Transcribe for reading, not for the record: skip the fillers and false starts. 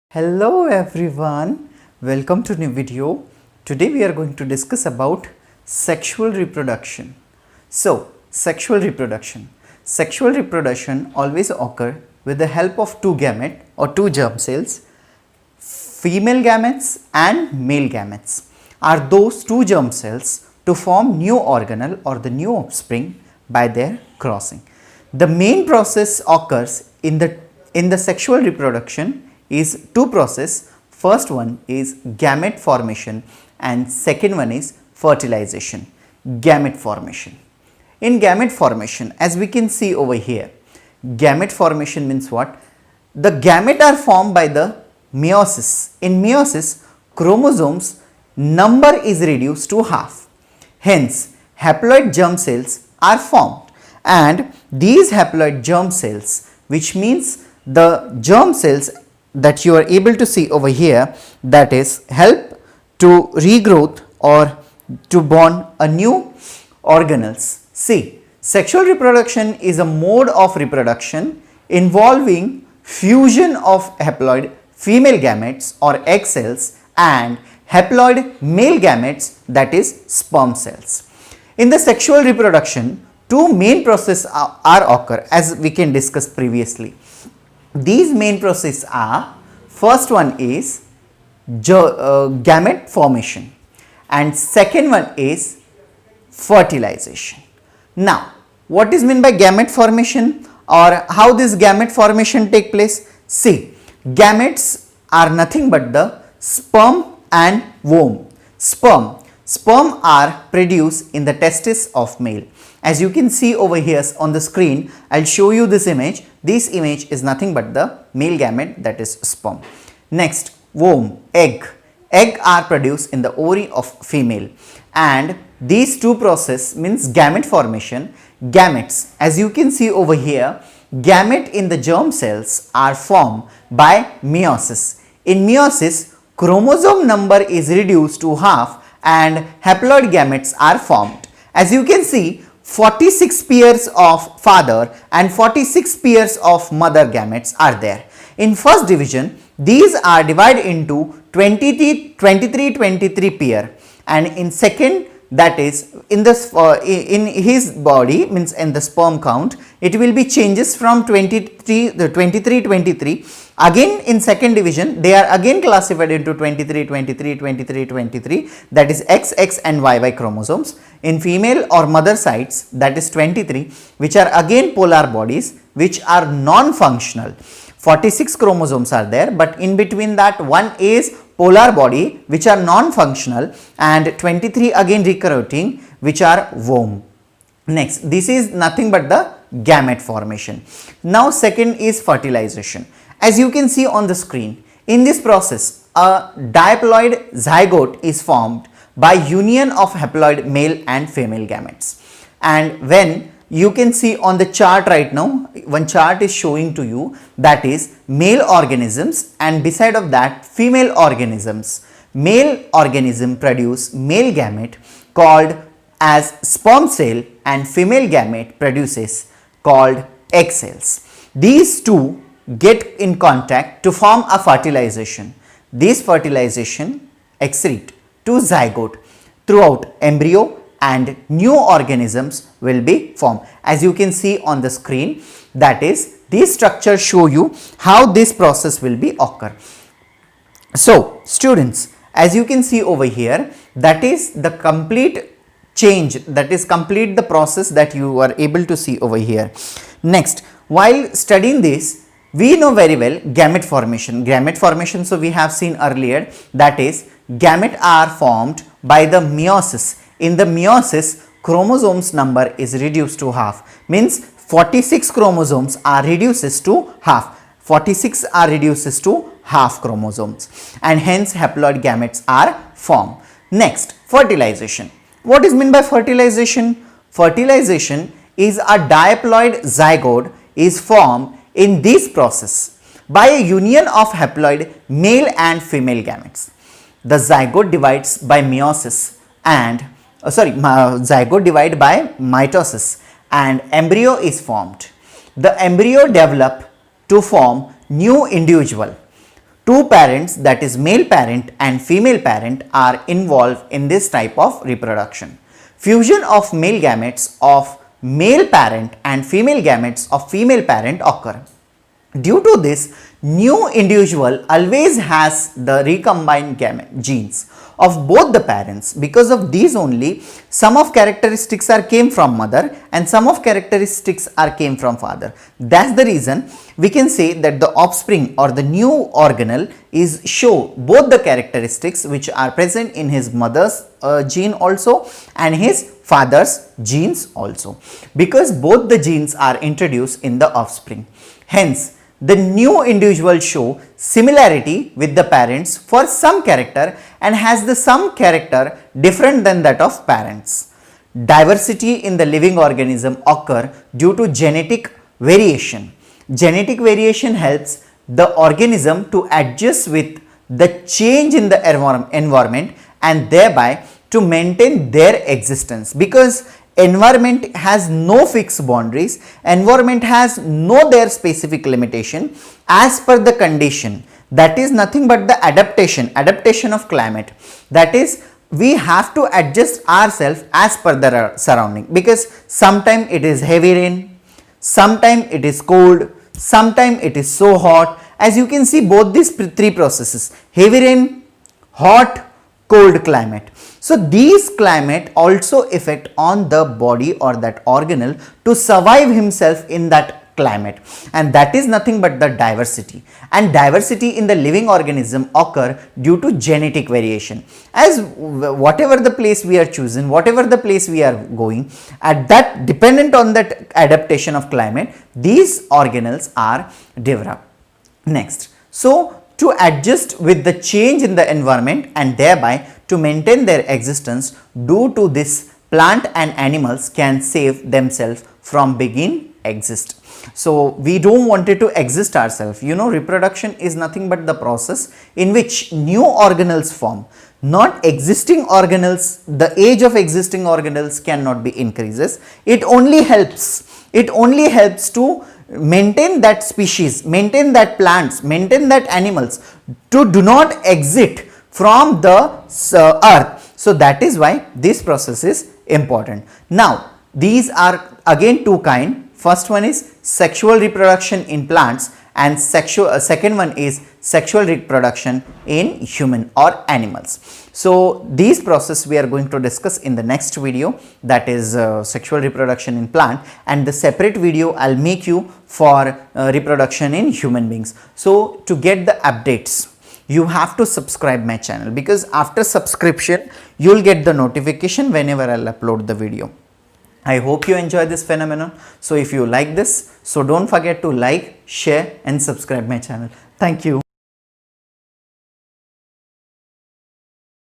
Hello everyone, welcome to new video. Today we are going to discuss about sexual reproduction. So, sexual reproduction. Sexual reproduction always occur with the help of two gamete or two germ cells. Female gametes and male gametes are those two germ cells to form new organelle or the new offspring by their crossing. The main process occurs in the sexual reproduction is two process. First one is gamete formation and second one is fertilization, gamete formation. In gamete formation, as we can see over here, gamete formation means what? The gamete are formed by the meiosis. In meiosis, chromosomes number is reduced to half. Hence, haploid germ cells are formed, and these haploid germ cells, which means the germ cells that you are able to see over here, that is help to regrowth or to born a new organelles. See, sexual reproduction is a mode of reproduction involving fusion of haploid female gametes or egg cells and haploid male gametes, that is sperm cells. In the sexual reproduction, two main processes are occur, as we can discuss previously. These main processes are, first one is gamete formation and second one is fertilization. Now, what is meant by gamete formation or how this gamete formation take place? See, gametes are nothing but the sperm and womb. Sperm are produced in the testis of male. As you can see over here on the screen, I will show you this image. This image is nothing but the male gamete, that is sperm. Next, womb, egg. Egg are produced in the ovary of female, and these two process means gamete formation. Gametes, as you can see over here, gamete in the germ cells are formed by meiosis. In meiosis, chromosome number is reduced to half and haploid gametes are formed. As you can see, 46 pairs of father and 46 pairs of mother gametes are there. In first division, these are divided into 23 pair, and in second, that is in this in his body, means in the sperm count, it will be changes from 23. Again in second division, they are again classified into 23, that is XX and YY chromosomes. In female or mother sites, that is 23, which are again polar bodies, which are non-functional. 46 chromosomes are there, but in between that one is polar body, which are non-functional, and 23 again recruiting, which are womb. Next, this is nothing but the gamete formation. Now second is fertilization. As you can see on the screen, in this process a diploid zygote is formed by union of haploid male and female gametes. And when you can see on the chart right now, one chart is showing to you, that is male organisms, and beside of that female organisms. Male organism produce male gamete called as sperm cell, and female gamete produces called egg cells. These two get in contact to form a fertilization. This fertilization excrete to zygote throughout embryo, and new organisms will be formed. As you can see on the screen, that is these structures show you how this process will be occur. So students, as you can see over here, that is the complete change, that is complete the process that you are able to see over here. Next, while studying this, we know very well gamete formation. So we have seen earlier, that is gamete are formed by the meiosis. In the meiosis, chromosomes number is reduced to half, means 46 chromosomes are reduces to half. 46 are reduces to half chromosomes, and hence haploid gametes are formed. Next, fertilization. What is meant by fertilization? Fertilization is a diploid zygote is formed in this process by a union of haploid male and female gametes. The zygote divides by meiosis and zygote divide by mitosis, and embryo is formed. The embryo develop to form new individual. two parents, that is male parent and female parent, are involved in this type of reproduction. Fusion of male gametes of male parent and female gametes of female parent occur. Due to this, new individual always has the recombined genes of both the parents. Because of these only, some of characteristics are came from mother and some of characteristics are came from father. That's the reason we can say that the offspring or the new organelle is show both the characteristics which are present in his mother's gene also and his father's genes also, because both the genes are introduced in the offspring. Hence, the new individual show similarity with the parents for some character and has the some character different than that of parents. Diversity in the living organism occur due to genetic variation. Genetic variation helps the organism to adjust with the change in the environment and thereby to maintain their existence, because environment has no fixed boundaries, environment has no their specific limitation as per the condition. That is nothing but the adaptation of climate. That is, we have to adjust ourselves as per the surrounding, because sometime it is heavy rain, sometime it is cold, sometime it is so hot. As you can see, both these three processes, heavy rain, hot, cold climate. So these climate also affect on the body or that organelle to survive himself in that climate, and that is nothing but the diversity. And diversity in the living organism occur due to genetic variation. As whatever the place we are choosing, whatever the place we are going, at that dependent on that adaptation of climate, these organelles are developed. Next, so to adjust with the change in the environment and thereby to maintain their existence, due to this plant and animals can save themselves from begin exist. So we don't want it to exist ourselves. You know, reproduction is nothing but the process in which new organelles form. Not existing organelles, the age of existing organelles cannot be increases. It only helps to maintain that species, maintain that plants, maintain that animals to do not exit from the earth. So that is why this process is important. Now these are again two kind. First one is sexual reproduction in plants and second one is sexual reproduction in human or animals. So these process we are going to discuss in the next video, that is sexual reproduction in plant, and the separate video I'll make you for reproduction in human beings. So to get the updates, you have to subscribe my channel, because after subscription you will get the notification whenever I'll upload the video. I hope you enjoy this phenomenon. So if you like this, so don't forget to like, share and subscribe my channel. Thank you.